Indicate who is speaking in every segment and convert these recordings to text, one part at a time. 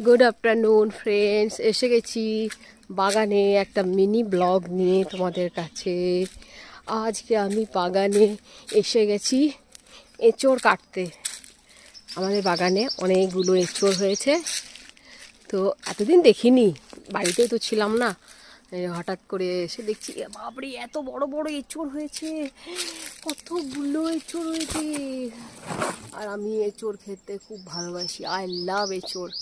Speaker 1: Good afternoon friends, এসে গেছি বাগানে একটা মিনি ব্লগ নিয়ে তোমাদের কাছে। আজকে আমি বাগানে এসে গেছি এঁচোড় কাটতে। আমাদের বাগানে অনেকগুলো এঁচোড় হয়েছে, তো এতদিন দেখিনি, বাড়িতেও তো ছিলাম না। হঠাৎ করে এসে দেখছি বাপরে এত বড় বড় এঁচোড় হয়েছে, কতগুলো এঁচোড় হয়েছে। আর আমি এঁচোড় খেতে খুব ভালোবাসি, আই লাভ এঁচোড়।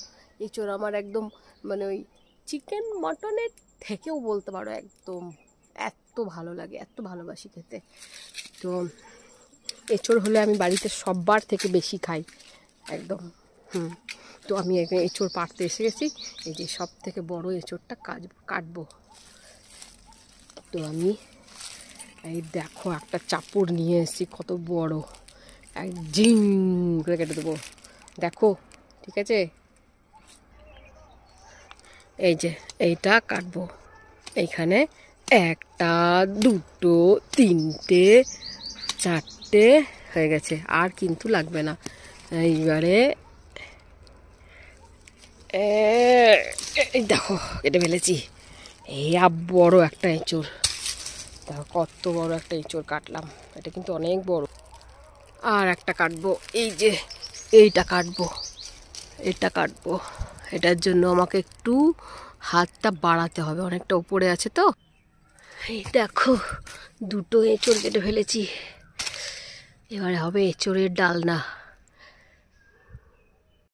Speaker 1: এঁচোড় আমার একদম মানে ওই চিকেন মটনের থেকেও বলতে পারো, একদম এত ভালো লাগে, এত ভালোবাসি খেতে। তো এঁচোড় হলে আমি বাড়িতে সববার থেকে বেশি খাই একদম। তো আমি এঁচোড় পাড়তে এসে গেছি। এই যে সব থেকে বড় এঁচোড়টা কাটবো। তো আমি এই দেখো একটা চাপড় নিয়ে এসেছি, কত বড়, এক ঝিং করে কেটে দেবো। দেখো, ঠিক আছে, এই যে এইটা কাটবো। এইখানে একটা, দুটো, তিনটে, চারটে হয়ে গেছে, আর কিন্তু লাগবে না। এইবারে এই দেখো কেটে ফেলেছি। এই বড় একটা এঁচোড়, দেখো কত বড় একটা এঁচোড় কাটলাম। এটা কিন্তু অনেক বড়। আর একটা কাটবো, এই যে এইটা কাটবো, এটা কাটবো। এটার জন্য আমাকে একটু হাতটা বাড়াতে হবে, অনেকটা উপরে আছে তো। এই দেখো দুটো এঁচোড় কেটে ফেলেছি। এবারে হবে এঁচোড়ের ডালনা।